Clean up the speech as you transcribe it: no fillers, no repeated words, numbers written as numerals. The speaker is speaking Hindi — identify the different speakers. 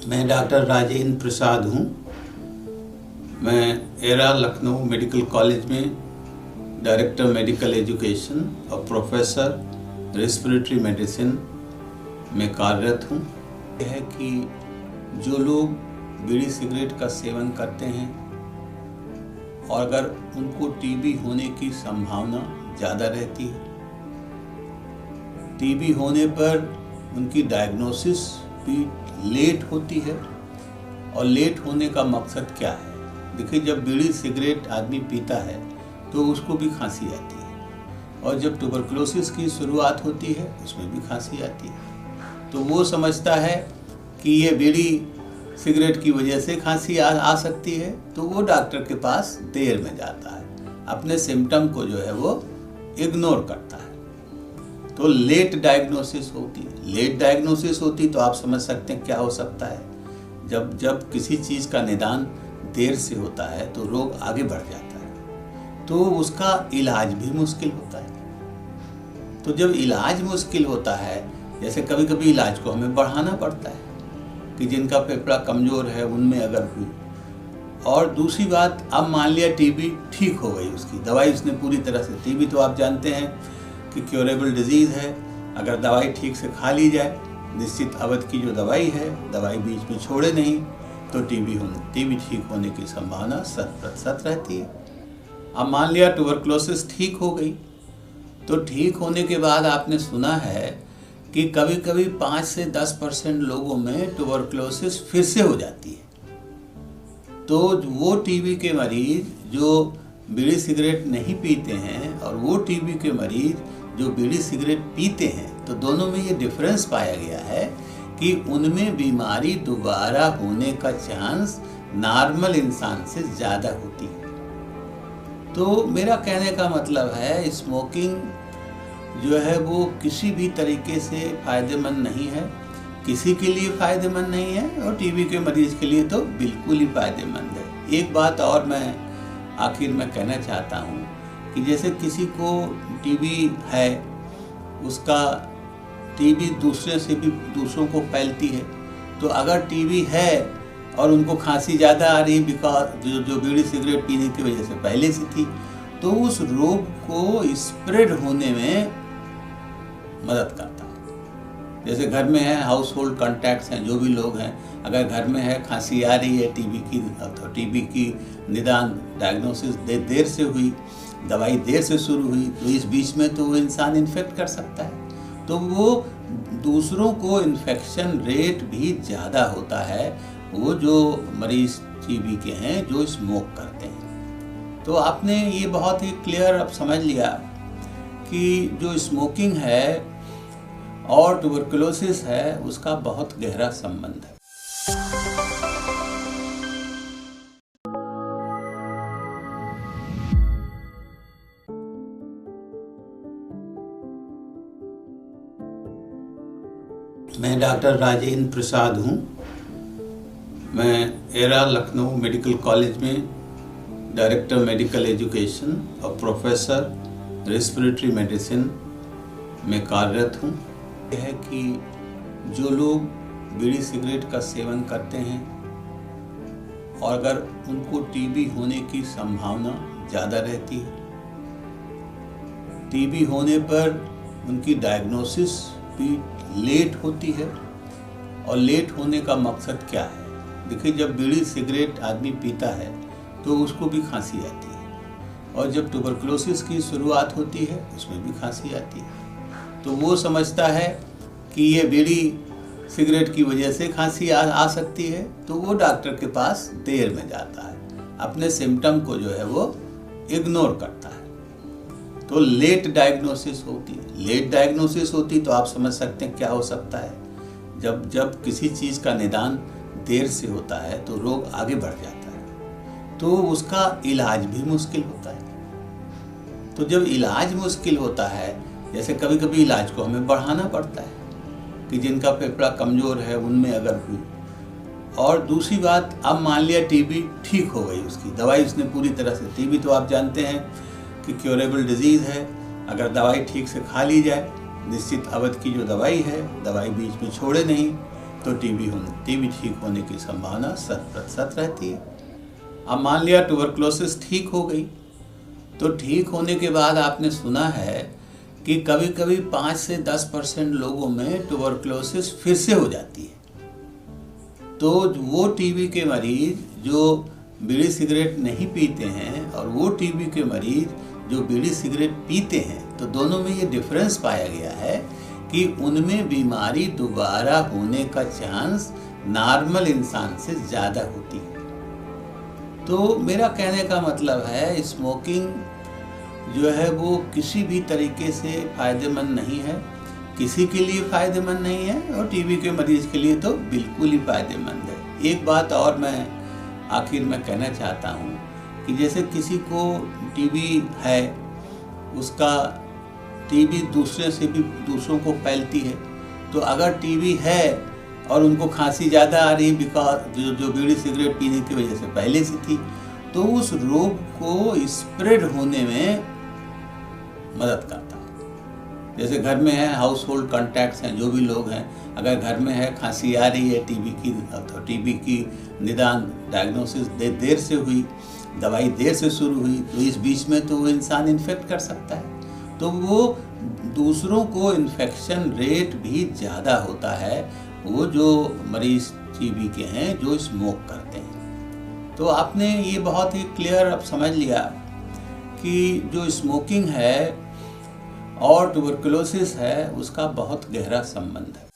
Speaker 1: मैं डॉक्टर राजेंद्र प्रसाद हूँ। मैं एरा लखनऊ मेडिकल कॉलेज में डायरेक्टर मेडिकल एजुकेशन और प्रोफेसर रेस्पिरेटरी मेडिसिन में कार्यरत हूँ। यह है कि जो लोग बीड़ी सिगरेट का सेवन करते हैं और अगर उनको टीबी होने की संभावना ज़्यादा रहती है, टीबी होने पर उनकी डायग्नोसिस भी लेट होती है। और लेट होने का मकसद क्या है? देखिए, जब बीड़ी सिगरेट आदमी पीता है तो उसको भी खांसी आती है, और जब ट्यूबरकुलोसिस की शुरुआत होती है उसमें भी खांसी आती है। तो वो समझता है कि ये बीड़ी सिगरेट की वजह से खांसी आ सकती है, तो वो डॉक्टर के पास देर में जाता है, अपने सिम्टम को जो है वो इग्नोर करता है। तो लेट डायग्नोसिस होती है। लेट डायग्नोसिस होती तो आप समझ सकते हैं क्या हो सकता है। जब किसी चीज़ का निदान देर से होता है तो रोग आगे बढ़ जाता है, तो उसका इलाज भी मुश्किल होता है। तो जब इलाज मुश्किल होता है, जैसे कभी कभी इलाज को हमें बढ़ाना पड़ता है कि जिनका फेफड़ा कमज़ोर है उनमें अगर हुई। और दूसरी बात, अब मान लिया टीबी ठीक हो गई, उसकी दवाई उसने पूरी तरह से, टीबी तो आप जानते हैं कि क्योरेबल डिजीज़ है। अगर दवाई ठीक से खा ली जाए, निश्चित अवधि की जो दवाई है, दवाई बीच में छोड़े नहीं, तो टीबी ठीक होने की संभावना 100% रहती है। अब मान लिया ट्यूबरकुलोसिस ठीक हो गई, तो ठीक होने के बाद आपने सुना है कि कभी कभी 5 से 10% लोगों में ट्यूबरकुलोसिस फिर से हो जाती है। तो वो टीबी के मरीज जो बीड़ी सिगरेट नहीं पीते हैं और वो टीबी के मरीज जो बीड़ी सिगरेट पीते हैं, तो दोनों में ये डिफरेंस पाया गया है कि उनमें बीमारी दोबारा होने का चांस नॉर्मल इंसान से ज़्यादा होती है। तो मेरा कहने का मतलब है, स्मोकिंग जो है वो किसी भी तरीके से फ़ायदेमंद नहीं है, किसी के लिए फ़ायदेमंद नहीं है, और टीबी के मरीज़ के लिए तो बिल्कुल ही फ़ायदेमंद है। एक बात और मैं आखिर में कहना चाहता हूँ कि जैसे किसी को टीबी है, उसका टीबी दूसरे से भी दूसरों को फैलती है। तो अगर टीबी है और उनको खांसी ज़्यादा आ रही बिकॉज जो बीड़ी सिगरेट पीने की वजह से पहले से थी, तो उस रोग को स्प्रेड होने में मदद करता है। जैसे घर में है, हाउस होल्ड कॉन्टैक्ट्स हैं, जो भी लोग हैं, अगर घर में है, खांसी आ रही है टीबी की, तो टीबी की निदान डायग्नोसिस देर से हुई, दवाई देर से शुरू हुई, तो इस बीच में तो वो इंसान इन्फेक्ट कर सकता है। तो वो दूसरों को इन्फेक्शन रेट भी ज़्यादा होता है, वो जो मरीज टीबी के हैं जो स्मोक करते हैं। तो आपने ये बहुत ही क्लियर अब समझ लिया कि जो स्मोकिंग है और ट्यूबरकुलोसिस है, उसका बहुत गहरा संबंध है। मैं डॉक्टर राजेंद्र प्रसाद हूँ। मैं एरा लखनऊ मेडिकल कॉलेज में डायरेक्टर मेडिकल एजुकेशन और प्रोफेसर रेस्पिरेटरी मेडिसिन में कार्यरत हूँ। यह है कि जो लोग बीड़ी सिगरेट का सेवन करते हैं और अगर उनको टीबी होने की संभावना ज़्यादा रहती है, टीबी होने पर उनकी डायग्नोसिस भी लेट होती है। और लेट होने का मकसद क्या है? देखिए, जब बीड़ी सिगरेट आदमी पीता है तो उसको भी खांसी आती है, और जब ट्यूबरकुलोसिस की शुरुआत होती है उसमें भी खांसी आती है। तो वो समझता है कि ये बीड़ी सिगरेट की वजह से खांसी आ सकती है, तो वो डॉक्टर के पास देर में जाता है, अपने सिम्टम को जो है वो इग्नोर करता है। तो लेट डायग्नोसिस होती है। लेट डायग्नोसिस होती तो आप समझ सकते हैं क्या हो सकता है। जब किसी चीज़ का निदान देर से होता है तो रोग आगे बढ़ जाता है, तो उसका इलाज भी मुश्किल होता है। तो जब इलाज मुश्किल होता है, जैसे कभी कभी इलाज को हमें बढ़ाना पड़ता है कि जिनका फेफड़ा कमज़ोर है उनमें अगर हुई। और दूसरी बात, अब मान लिया टीबी ठीक हो गई, उसकी दवाई उसने पूरी तरह से, टीबी तो आप जानते हैं कि क्योरेबल डिजीज़ है। अगर दवाई ठीक से खा ली जाए, निश्चित अवधि की जो दवाई है, दवाई बीच में छोड़े नहीं, तो टीबी ठीक होने की संभावना 100% रहती है। अब मान लिया ट्यूबरकुलोसिस ठीक हो गई, तो ठीक होने के बाद आपने सुना है कि कभी कभी 5 से 10% लोगों में ट्यूबरकुलोसिस फिर से हो जाती है। तो वो टीबी के मरीज जो बीड़ी सिगरेट नहीं पीते हैं और वो टीबी के मरीज जो बीड़ी सिगरेट पीते हैं, तो दोनों में ये डिफरेंस पाया गया है कि उनमें बीमारी दोबारा होने का चांस नॉर्मल इंसान से ज़्यादा होती है। तो मेरा कहने का मतलब है, स्मोकिंग जो है वो किसी भी तरीके से फ़ायदेमंद नहीं है, किसी के लिए फ़ायदेमंद नहीं है, और टीबी के मरीज़ के लिए तो बिल्कुल ही फ़ायदेमंद है। एक बात और मैं आखिर में कहना चाहता हूँ कि जैसे किसी को टीबी है, उसका टीबी दूसरे से भी दूसरों को फैलती है, तो अगर टीबी है और उनको खांसी ज़्यादा आ रही बिकॉज जो बीड़ी सिगरेट पीने की वजह से पहले से थी, तो उस रोग को स्प्रेड होने में मदद करता है। जैसे घर में है, हाउस होल्ड कॉन्टैक्ट्स हैं, जो भी लोग हैं, अगर घर में है, खांसी आ रही है टीबी की, तो टीबी की निदान डायग्नोसिस देर से हुई, दवाई देर से शुरू हुई, तो इस बीच में तो वो इंसान इन्फेक्ट कर सकता है, तो वो दूसरों को इन्फेक्शन रेट भी ज़्यादा होता है वो जो मरीज टीबी के हैं जो स्मोक करते हैं। तो आपने ये बहुत ही क्लियर अब समझ लिया कि जो स्मोकिंग है और ट्यूबरकुलोसिस है उसका बहुत गहरा संबंध है।